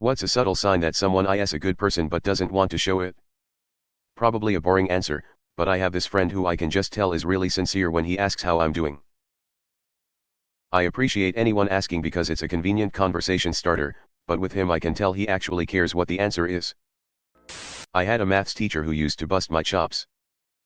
What's a subtle sign that someone is a good person but doesn't want to show it? Probably a boring answer, but I have this friend who I can just tell is really sincere when he asks how I'm doing. I appreciate anyone asking because it's a convenient conversation starter, but with him I can tell he actually cares what the answer is. I had a maths teacher who used to bust my chops.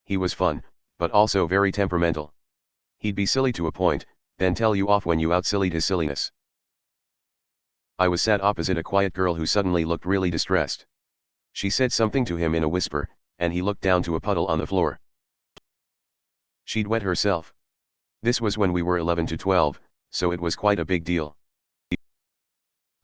He was fun, but also very temperamental. He'd be silly to a point, then tell you off when you outsillied his silliness. I was sat opposite a quiet girl who suddenly looked really distressed. She said something to him in a whisper, and he looked down to a puddle on the floor. She'd wet herself. This was when we were 11 to 12, so it was quite a big deal.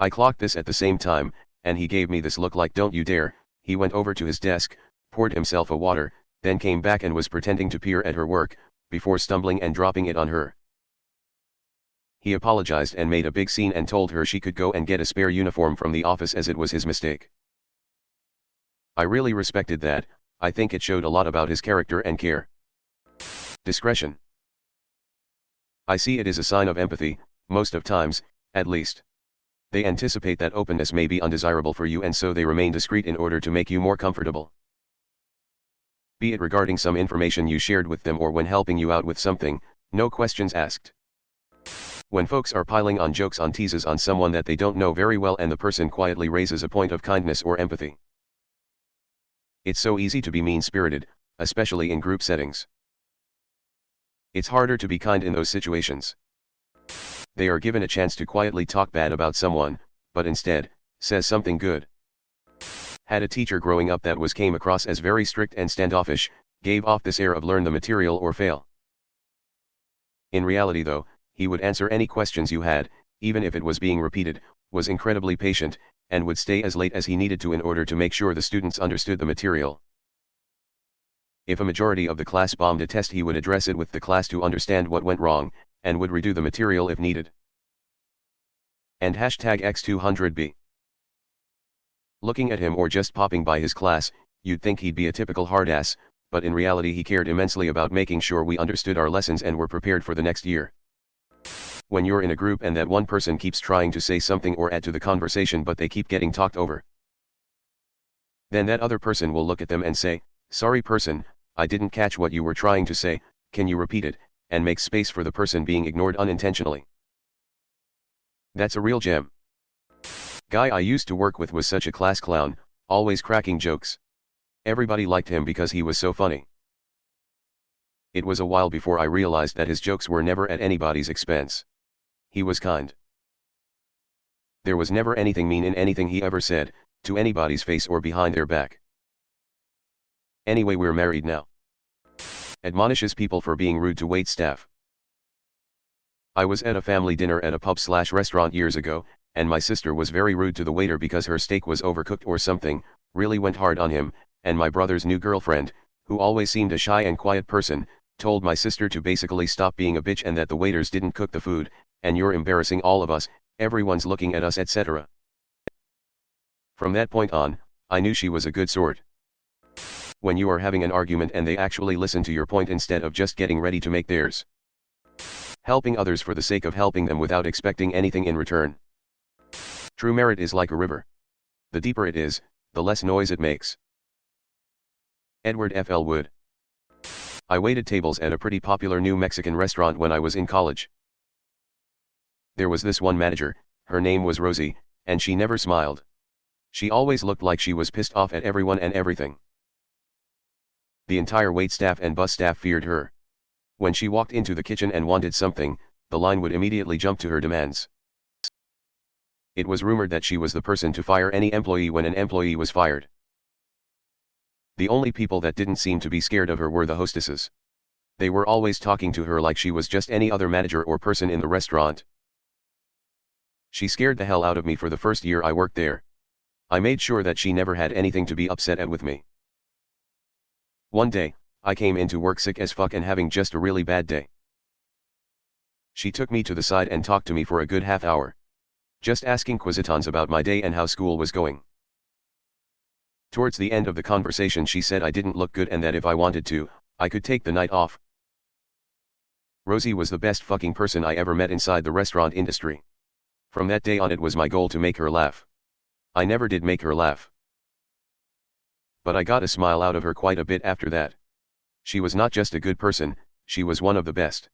I clocked this at the same time, and he gave me this look like don't you dare. He went over to his desk, poured himself a water, then came back and was pretending to peer at her work, before stumbling and dropping it on her. He apologized and made a big scene and told her she could go and get a spare uniform from the office as it was his mistake. I really respected that. I think it showed a lot about his character and care. Discretion. I see it is a sign of empathy, most of times, at least. They anticipate that openness may be undesirable for you and so they remain discreet in order to make you more comfortable. Be it regarding some information you shared with them or when helping you out with something, no questions asked. When folks are piling on jokes on teases on someone that they don't know very well and the person quietly raises a point of kindness or empathy. It's so easy to be mean-spirited, especially in group settings. It's harder to be kind in those situations. They are given a chance to quietly talk bad about someone, but instead, says something good. Had a teacher growing up that came across as very strict and standoffish, gave off this air of learn the material or fail. In reality though, he would answer any questions you had, even if it was being repeated, was incredibly patient, and would stay as late as he needed to in order to make sure the students understood the material. If a majority of the class bombed a test he would address it with the class to understand what went wrong, and would redo the material if needed. And #X200B. Looking at him or just popping by his class, you'd think he'd be a typical hardass, but in reality he cared immensely about making sure we understood our lessons and were prepared for the next year. When you're in a group and that one person keeps trying to say something or add to the conversation but they keep getting talked over, then that other person will look at them and say, "Sorry person, I didn't catch what you were trying to say, can you repeat it?" and make space for the person being ignored unintentionally. That's a real gem. Guy I used to work with was such a class clown, always cracking jokes. Everybody liked him because he was so funny. It was a while before I realized that his jokes were never at anybody's expense. He was kind. There was never anything mean in anything he ever said, to anybody's face or behind their back. Anyway, we're married now. Admonishes people for being rude to wait staff. I was at a family dinner at a pub/restaurant years ago, and my sister was very rude to the waiter because her steak was overcooked or something, really went hard on him, and my brother's new girlfriend, who always seemed a shy and quiet person, told my sister to basically stop being a bitch and that the waiters didn't cook the food, and you're embarrassing all of us, everyone's looking at us, etc. From that point on, I knew she was a good sort. When you are having an argument and they actually listen to your point instead of just getting ready to make theirs. Helping others for the sake of helping them without expecting anything in return. True merit is like a river. The deeper it is, the less noise it makes. Edward F. L. Wood. I waited tables at a pretty popular new Mexican restaurant when I was in college. There was this one manager, her name was Rosie, and she never smiled. She always looked like she was pissed off at everyone and everything. The entire wait staff and bus staff feared her. When she walked into the kitchen and wanted something, the line would immediately jump to her demands. It was rumored that she was the person to fire any employee when an employee was fired. The only people that didn't seem to be scared of her were the hostesses. They were always talking to her like she was just any other manager or person in the restaurant. She scared the hell out of me for the first year I worked there. I made sure that she never had anything to be upset at with me. One day, I came into work sick as fuck and having just a really bad day. She took me to the side and talked to me for a good half hour. Just asking quizitons about my day and how school was going. Towards the end of the conversation she said I didn't look good and that if I wanted to, I could take the night off. Rosie was the best fucking person I ever met inside the restaurant industry. From that day on it was my goal to make her laugh. I never did make her laugh. But I got a smile out of her quite a bit after that. She was not just a good person, she was one of the best.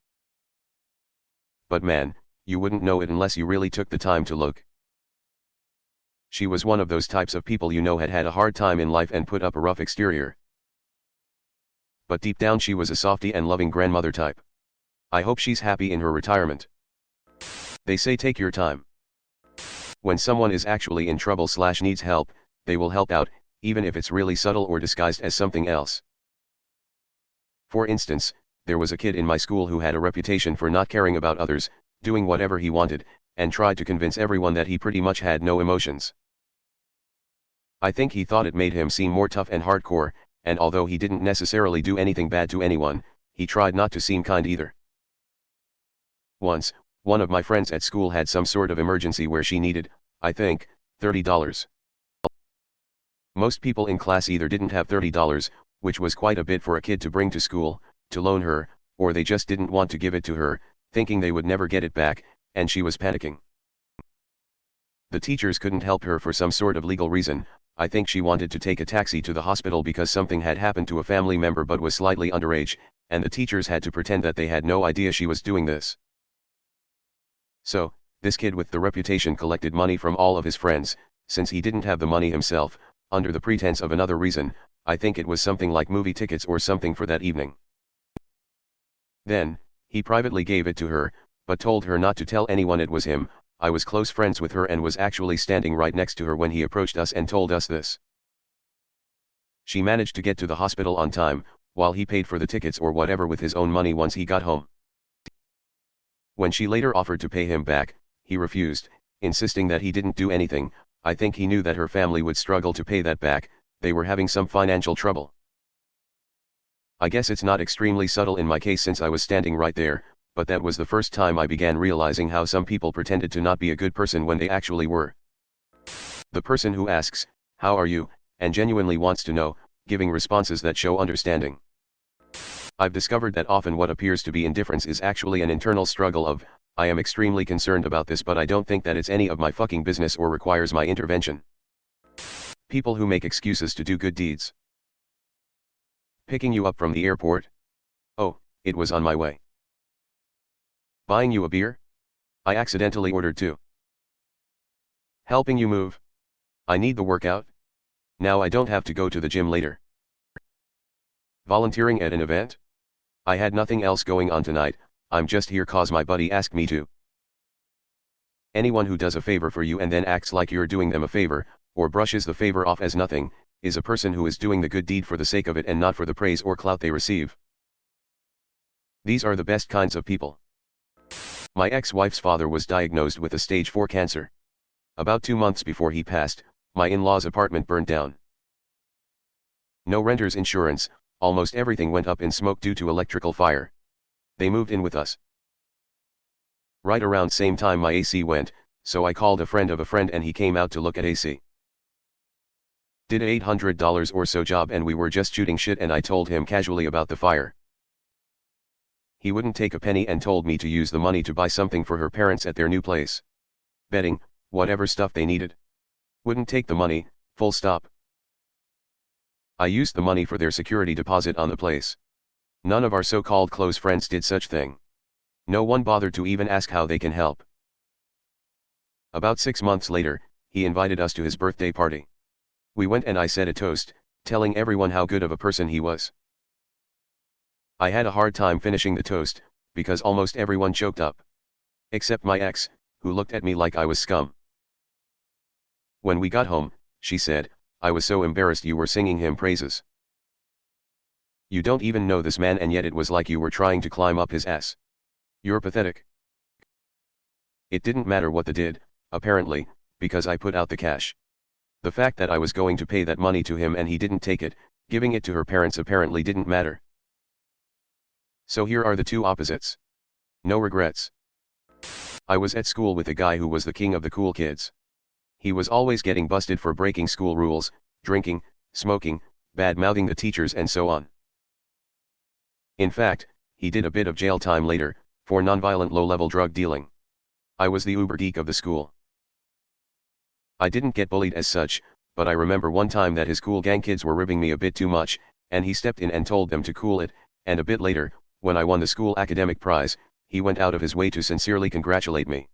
But man, you wouldn't know it unless you really took the time to look. She was one of those types of people you know had had a hard time in life and put up a rough exterior. But deep down she was a softy and loving grandmother type. I hope she's happy in her retirement. They say take your time. When someone is actually in trouble / needs help, they will help out, even if it's really subtle or disguised as something else. For instance, there was a kid in my school who had a reputation for not caring about others, doing whatever he wanted, and tried to convince everyone that he pretty much had no emotions. I think he thought it made him seem more tough and hardcore, and although he didn't necessarily do anything bad to anyone, he tried not to seem kind either. Once, one of my friends at school had some sort of emergency where she needed, I think, $30. Most people in class either didn't have $30, which was quite a bit for a kid to bring to school, to loan her, or they just didn't want to give it to her, thinking they would never get it back, and she was panicking. The teachers couldn't help her for some sort of legal reason. I think she wanted to take a taxi to the hospital because something had happened to a family member but was slightly underage, and the teachers had to pretend that they had no idea she was doing this. So, this kid with the reputation collected money from all of his friends, since he didn't have the money himself, under the pretense of another reason. I think it was something like movie tickets or something for that evening. Then, he privately gave it to her, but told her not to tell anyone it was him. I was close friends with her and was actually standing right next to her when he approached us and told us this. She managed to get to the hospital on time, while he paid for the tickets or whatever with his own money once he got home. When she later offered to pay him back, he refused, insisting that he didn't do anything. I think he knew that her family would struggle to pay that back. They were having some financial trouble. I guess it's not extremely subtle in my case since I was standing right there, but that was the first time I began realizing how some people pretended to not be a good person when they actually were. The person who asks, "How are you?" and genuinely wants to know, giving responses that show understanding. I've discovered that often what appears to be indifference is actually an internal struggle of, I am extremely concerned about this but I don't think that it's any of my fucking business or requires my intervention. People who make excuses to do good deeds. Picking you up from the airport? Oh, it was on my way. Buying you a beer? I accidentally ordered two. Helping you move? I need the workout. Now I don't have to go to the gym later. Volunteering at an event? I had nothing else going on tonight, I'm just here cause my buddy asked me to. Anyone who does a favor for you and then acts like you're doing them a favor, or brushes the favor off as nothing, is a person who is doing the good deed for the sake of it and not for the praise or clout they receive. These are the best kinds of people. My ex-wife's father was diagnosed with a stage 4 cancer. About 2 months before he passed, my in-laws' apartment burned down. No renter's insurance, almost everything went up in smoke due to electrical fire. They moved in with us. Right around same time my AC went, so I called a friend of a friend and he came out to look at AC. Did a $800 or so job and we were just shooting shit and I told him casually about the fire. He wouldn't take a penny and told me to use the money to buy something for her parents at their new place. Bedding, whatever stuff they needed. Wouldn't take the money, full stop. I used the money for their security deposit on the place. None of our so-called close friends did such thing. No one bothered to even ask how they can help. About 6 months later, he invited us to his birthday party. We went and I said a toast, telling everyone how good of a person he was. I had a hard time finishing the toast, because almost everyone choked up. Except my ex, who looked at me like I was scum. When we got home, she said, "I was so embarrassed you were singing him praises. You don't even know this man and yet it was like you were trying to climb up his ass. You're pathetic." It didn't matter what they did, apparently, because I put out the cash. The fact that I was going to pay that money to him and he didn't take it, giving it to her parents apparently didn't matter. So here are the two opposites. No regrets. I was at school with a guy who was the king of the cool kids. He was always getting busted for breaking school rules, drinking, smoking, bad-mouthing the teachers and so on. In fact, he did a bit of jail time later, for nonviolent low-level drug dealing. I was the uber geek of the school. I didn't get bullied as such, but I remember one time that his cool gang kids were ribbing me a bit too much, and he stepped in and told them to cool it, and a bit later, when I won the school academic prize, he went out of his way to sincerely congratulate me.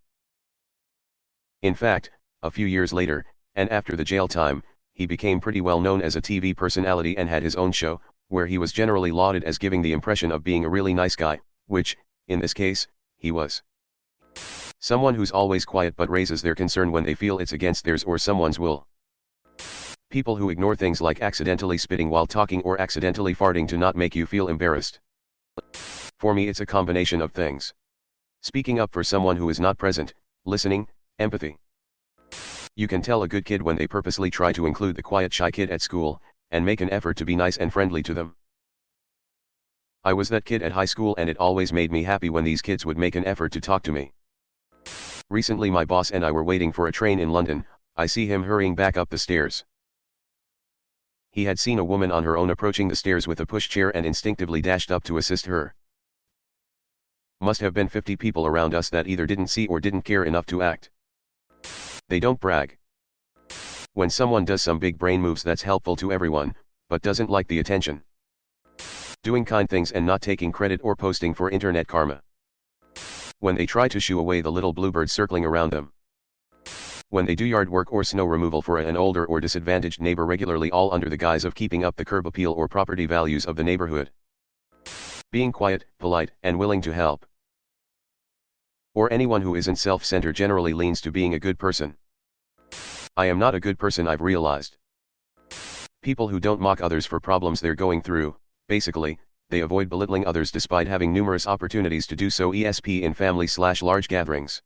In fact, a few years later, and after the jail time, he became pretty well known as a TV personality and had his own show, where he was generally lauded as giving the impression of being a really nice guy, which, in this case, he was. Someone who's always quiet but raises their concern when they feel it's against theirs or someone's will. People who ignore things like accidentally spitting while talking or accidentally farting to not make you feel embarrassed. For me, it's a combination of things. Speaking up for someone who is not present, listening, empathy. You can tell a good kid when they purposely try to include the quiet shy kid at school, and make an effort to be nice and friendly to them. I was that kid at high school, and it always made me happy when these kids would make an effort to talk to me. Recently my boss and I were waiting for a train in London. I see him hurrying back up the stairs. He had seen a woman on her own approaching the stairs with a pushchair and instinctively dashed up to assist her. Must have been 50 people around us that either didn't see or didn't care enough to act. They don't brag. When someone does some big brain moves that's helpful to everyone, but doesn't like the attention. Doing kind things and not taking credit or posting for internet karma. When they try to shoo away the little bluebirds circling around them. When they do yard work or snow removal for an older or disadvantaged neighbor regularly, all under the guise of keeping up the curb appeal or property values of the neighborhood. Being quiet, polite, and willing to help. Or anyone who isn't self-centered generally leans to being a good person. I am not a good person, I've realized. People who don't mock others for problems they're going through, basically, they avoid belittling others despite having numerous opportunities to do so, ESP in family/large gatherings.